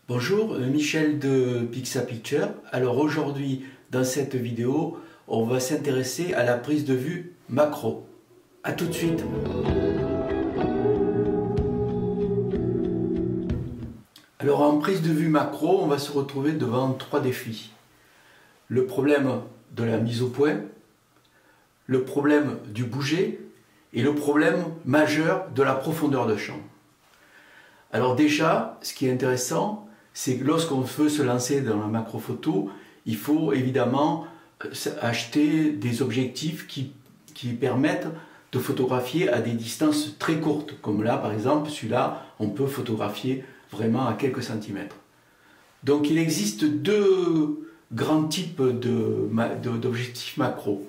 Bonjour, Michel de Pixapicture. Alors aujourd'hui, dans cette vidéo, on va s'intéresser à la prise de vue macro. A tout de suite. Alors en prise de vue macro, on va se retrouver devant trois défis. Le problème de la mise au point, le problème du bouger et le problème majeur de la profondeur de champ. Alors déjà, ce qui est intéressant, c'est que lorsqu'on veut se lancer dans la macro photo, il faut évidemment acheter des objectifs qui permettent de photographier à des distances très courtes. Comme là, par exemple, celui-là, on peut photographier vraiment à quelques centimètres. Donc il existe deux grands types d'objectifs macro.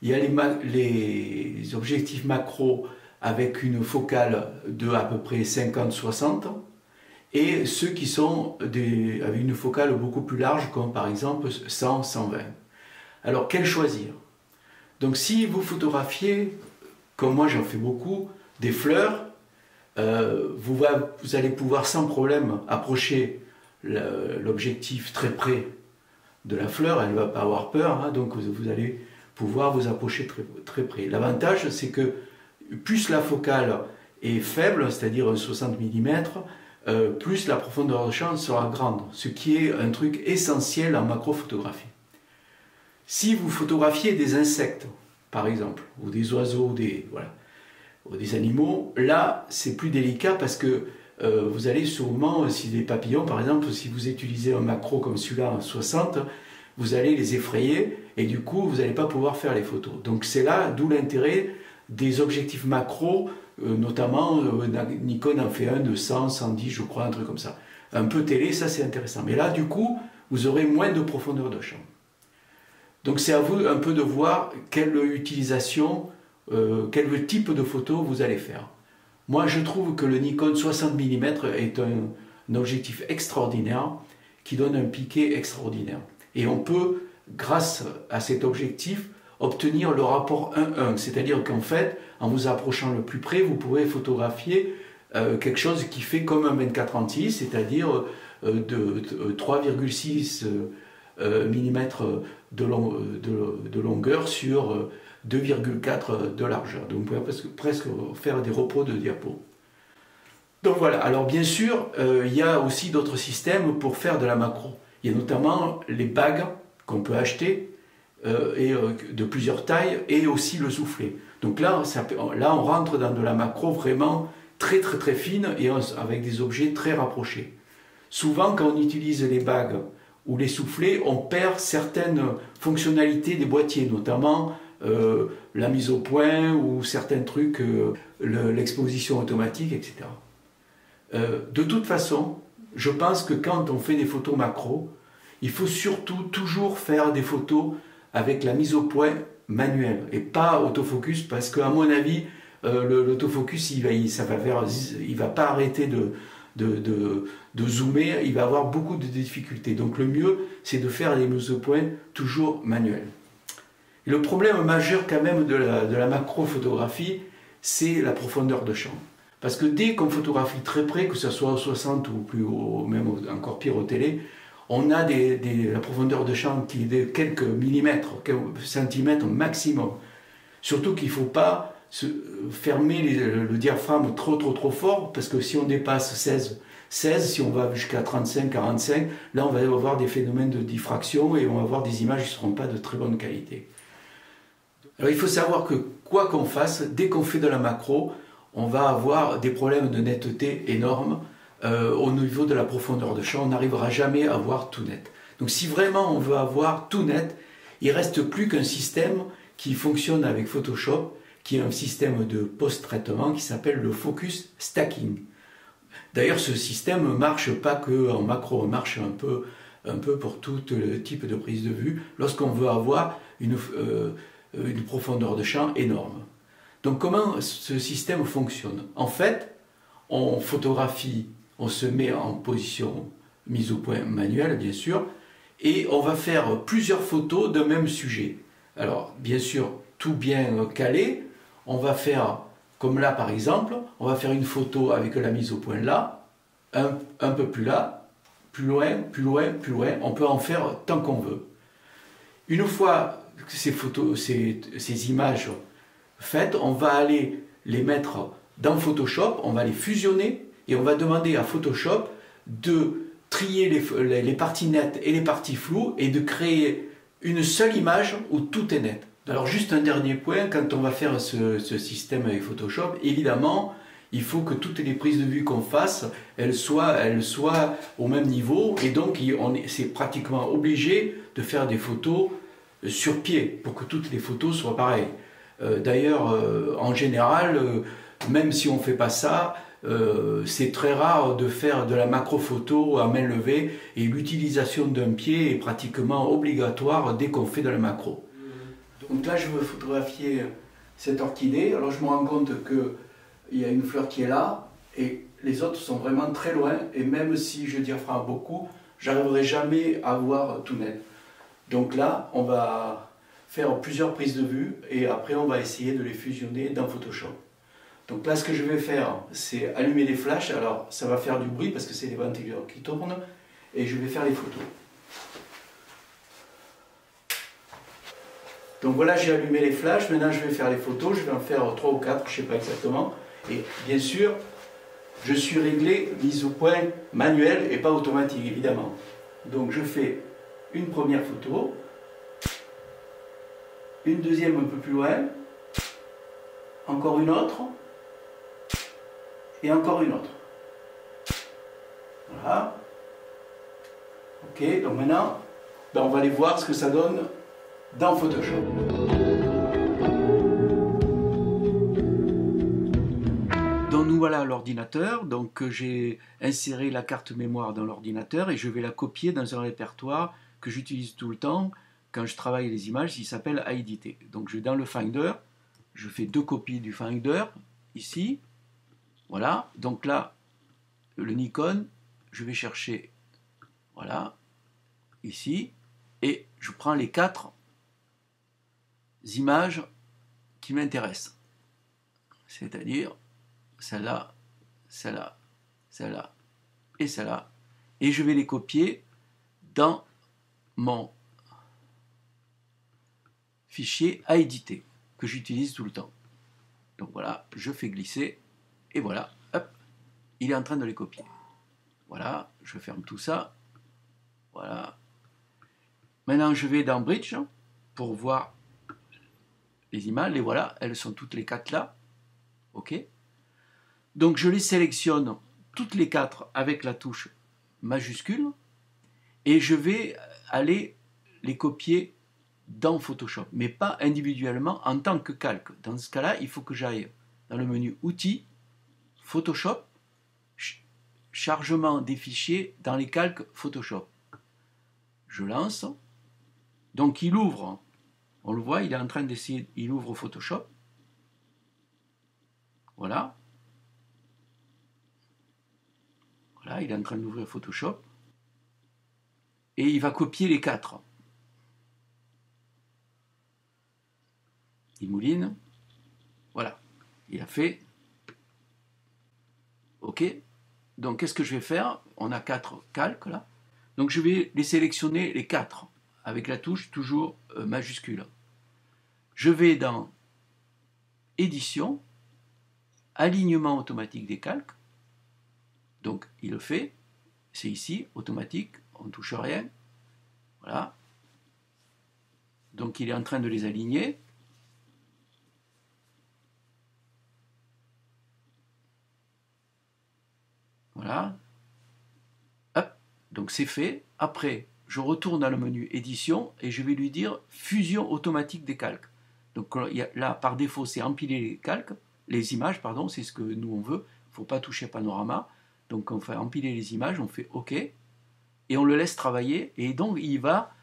Il y a les objectifs macro avec une focale de à peu près 50-60 et ceux qui sont avec une focale beaucoup plus large comme par exemple 100-120. Alors quel choisir? Donc si vous photographiez, comme moi j'en fais beaucoup, des fleurs, vous allez pouvoir sans problème approcher l'objectif très près de la fleur, elle ne va pas avoir peur, hein, donc vous allez pouvoir vous approcher très près. L'avantage c'est que plus la focale est faible, c'est-à-dire 60 mm, plus la profondeur de champ sera grande, ce qui est un truc essentiel en macrophotographie. Si vous photographiez des insectes, par exemple, ou des oiseaux, ou des animaux, là c'est plus délicat parce que vous allez sûrement, si des papillons par exemple, si vous utilisez un macro comme celui-là en 60, vous allez les effrayer et du coup vous n'allez pas pouvoir faire les photos. Donc c'est là d'où l'intérêt des objectifs macro, notamment Nikon en fait un de 100, 110 je crois, un truc comme ça. Un peu télé, ça c'est intéressant. Mais là du coup, vous aurez moins de profondeur de champ. Donc c'est à vous un peu de voir quelle utilisation, quel type de photo vous allez faire. Moi je trouve que le Nikon 60 mm est un objectif extraordinaire qui donne un piqué extraordinaire. Et on peut, grâce à cet objectif, obtenir le rapport 1:1, c'est-à-dire qu'en fait, en vous approchant le plus près, vous pourrez photographier quelque chose qui fait comme un 24-36, c'est-à-dire de 3,6 mm de longueur sur 2,4 de largeur. Donc vous pouvez presque faire des repos de diapos. Donc voilà, alors bien sûr, il y a aussi d'autres systèmes pour faire de la macro. Il y a notamment les bagues qu'on peut acheter, de plusieurs tailles, et aussi le soufflet. Donc là, on rentre dans de la macro vraiment très fine et avec des objets très rapprochés. Souvent, quand on utilise les bagues ou les soufflets, on perd certaines fonctionnalités des boîtiers, notamment la mise au point ou certains trucs, l'exposition automatique, etc. De toute façon, je pense que quand on fait des photos macro, il faut surtout toujours faire des photos avec la mise au point manuelle et pas autofocus, parce qu'à mon avis, l'autofocus, il va pas arrêter de zoomer, il va avoir beaucoup de difficultés. Donc le mieux, c'est de faire les mises au point toujours manuelles. Et le problème majeur quand même de la macro-photographie, c'est la profondeur de champ. Parce que dès qu'on photographie très près, que ce soit au 60 ou plus haut, même encore pire au télé, on a la profondeur de champ qui est de quelques millimètres, quelques centimètres maximum. Surtout qu'il ne faut pas fermer le diaphragme trop fort, parce que si on dépasse 16, si on va jusqu'à 35, 45, là on va avoir des phénomènes de diffraction et on va avoir des images qui ne seront pas de très bonne qualité. Alors il faut savoir que quoi qu'on fasse, dès qu'on fait de la macro, on va avoir des problèmes de netteté énormes au niveau de la profondeur de champ. On n'arrivera jamais à voir tout net. Donc si vraiment on veut avoir tout net, il ne reste plus qu'un système qui fonctionne avec Photoshop, qui est un système de post-traitement qui s'appelle le focus stacking. D'ailleurs ce système ne marche pas qu'en macro, il marche un peu pour tout type de prise de vue lorsqu'on veut avoir une profondeur de champ énorme. Donc comment ce système fonctionne? En fait, on photographie, on se met en position mise au point manuelle bien sûr, et on va faire plusieurs photos d'un même sujet. Alors bien sûr, tout bien calé, on va faire, comme là par exemple, on va faire une photo avec la mise au point là, un peu plus là, plus loin, plus loin, plus loin. On peut en faire tant qu'on veut. Une fois que ces images faites, on va aller les mettre dans Photoshop, on va les fusionner et on va demander à Photoshop de trier les parties nettes et les parties floues et de créer une seule image où tout est net. Alors juste un dernier point, quand on va faire ce système avec Photoshop, évidemment, il faut que toutes les prises de vue qu'on fasse, elles soient au même niveau, et donc c'est pratiquement obligé de faire des photos sur pied pour que toutes les photos soient pareilles. D'ailleurs, en général, même si on ne fait pas ça, c'est très rare de faire de la macro-photo à main levée, et l'utilisation d'un pied est pratiquement obligatoire dès qu'on fait de la macro. Donc là, je veux photographier cette orchidée. Alors je me rends compte qu'il y a une fleur qui est là, et les autres sont vraiment très loin, et même si je diaphragme beaucoup, j'arriverai jamais à voir tout net. Donc là, on va faire plusieurs prises de vue, et après on va essayer de les fusionner dans Photoshop. Donc là, ce que je vais faire, c'est allumer les flashs. Alors ça va faire du bruit parce que c'est les ventilateurs qui tournent, et je vais faire les photos. Donc voilà, j'ai allumé les flashs, maintenant je vais faire les photos, je vais en faire 3 ou 4, je ne sais pas exactement. Et bien sûr, je suis réglé mise au point manuel et pas automatique, évidemment. Donc je fais une première photo, une deuxième un peu plus loin, encore une autre, et encore une autre. Voilà. Ok, donc maintenant, on va aller voir ce que ça donne dans Photoshop. Donc nous voilà à l'ordinateur, donc j'ai inséré la carte mémoire dans l'ordinateur et je vais la copier dans un répertoire que j'utilise tout le temps quand je travaille les images, il s'appelle à éditer. Donc je vais dans le Finder, je fais 2 copies du Finder, ici, voilà, donc là, le Nikon, je vais chercher, voilà, ici, et je prends les 4 images qui m'intéressent, c'est-à-dire celle-là, celle-là, celle-là et celle-là, et je vais les copier dans mon fichier à éditer que j'utilise tout le temps. Donc voilà, je fais glisser et voilà, hop, il est en train de les copier. Voilà, je ferme tout ça. Voilà. Maintenant, je vais dans Bridge pour voir les images. Et voilà, elles sont toutes les 4 là. OK. Donc, je les sélectionne toutes les 4 avec la touche majuscule. Et je vais aller les copier dans Photoshop, mais pas individuellement en tant que calque. Dans ce cas-là, il faut que j'aille dans le menu Outils, Photoshop, chargement des fichiers dans les calques Photoshop. Je lance. Donc il ouvre, on le voit, il est en train d'essayer, il ouvre Photoshop. Voilà. Voilà, il est en train d'ouvrir Photoshop. Et il va copier les 4. Il mouline. Voilà. Il a fait. OK. Donc qu'est-ce que je vais faire? On a 4 calques là. Donc je vais les sélectionner les 4 avec la touche toujours majuscule. Je vais dans Édition, Alignement automatique des calques. Donc il le fait. C'est ici, automatique, on ne touche rien. Voilà. Donc il est en train de les aligner. Voilà. Hop. Donc c'est fait. Après, je retourne dans le menu édition et je vais lui dire fusion automatique des calques. Donc là, par défaut, c'est empiler les calques, les images, pardon, c'est ce que nous on veut. Il ne faut pas toucher panorama. Donc on fait empiler les images, on fait OK et on le laisse travailler. Et donc il va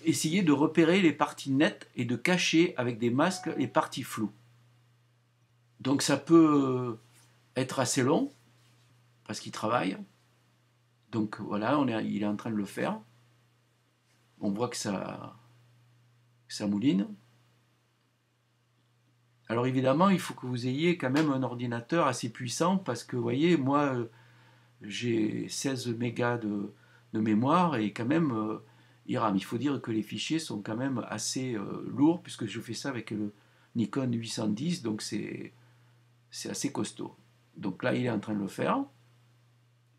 essayer de repérer les parties nettes et de cacher avec des masques les parties floues. Donc ça peut être assez long parce qu'il travaille. Donc voilà, il est en train de le faire. On voit que ça mouline. Alors évidemment, il faut que vous ayez quand même un ordinateur assez puissant parce que, vous voyez, moi, j'ai 16 mégas de mémoire et quand même il rame. Il faut dire que les fichiers sont quand même assez lourds puisque je fais ça avec le Nikon 810, donc c'est assez costaud. Donc là il est en train de le faire.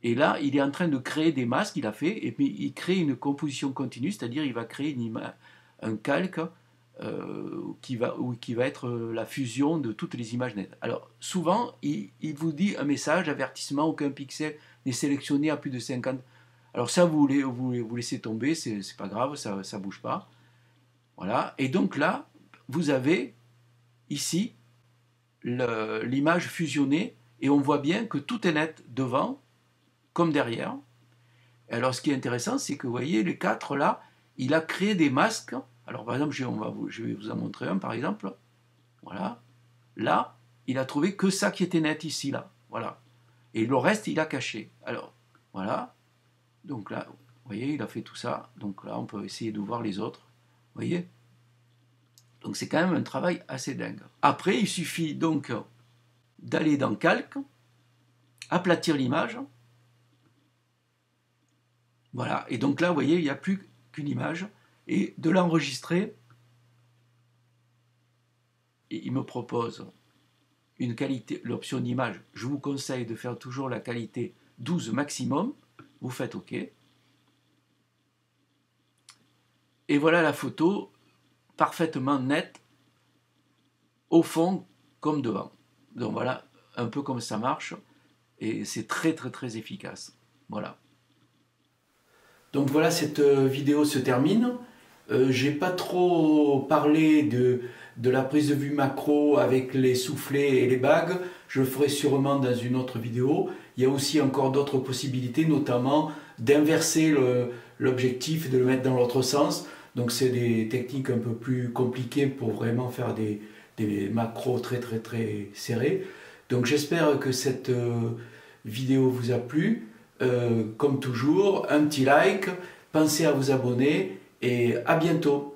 Et là, il est en train de créer des masques, il a fait, et puis il crée une composition continue, c'est-à-dire il va créer un calque qui va être la fusion de toutes les images nettes. Alors, souvent, il vous dit un message, avertissement, aucun pixel n'est sélectionné à plus de 50. Alors ça, vous laissez tomber, c'est pas grave, ça ne bouge pas. Voilà. Et donc là, vous avez ici l'image fusionnée, et on voit bien que tout est net devant, comme derrière. Et alors, ce qui est intéressant, c'est que vous voyez, les quatre là, il a créé des masques. Alors, par exemple, je vais vous en montrer un, par exemple. Voilà. Là, il a trouvé que ça qui était net ici, là. Voilà. Et le reste, il a caché. Alors, voilà. Donc là, vous voyez, il a fait tout ça. Donc là, on peut essayer de voir les autres. Vous voyez? Donc, c'est quand même un travail assez dingue. Après, il suffit donc d'aller dans Calque, aplatir l'image. Voilà, et donc là, vous voyez, il n'y a plus qu'une image, et de l'enregistrer, il me propose une qualité, l'option d'image, je vous conseille de faire toujours la qualité 12 maximum, vous faites OK, et voilà la photo parfaitement nette, au fond comme devant. Donc voilà un peu comme ça marche, et c'est très très très efficace. Voilà. Donc voilà, cette vidéo se termine. J'ai pas trop parlé de la prise de vue macro avec les soufflets et les bagues. Je le ferai sûrement dans une autre vidéo. Il y a aussi encore d'autres possibilités, notamment d'inverser l'objectif et de le mettre dans l'autre sens. Donc c'est des techniques un peu plus compliquées pour vraiment faire des macros très très très serrés. Donc j'espère que cette vidéo vous a plu. Comme toujours, un petit like, pensez à vous abonner et à bientôt.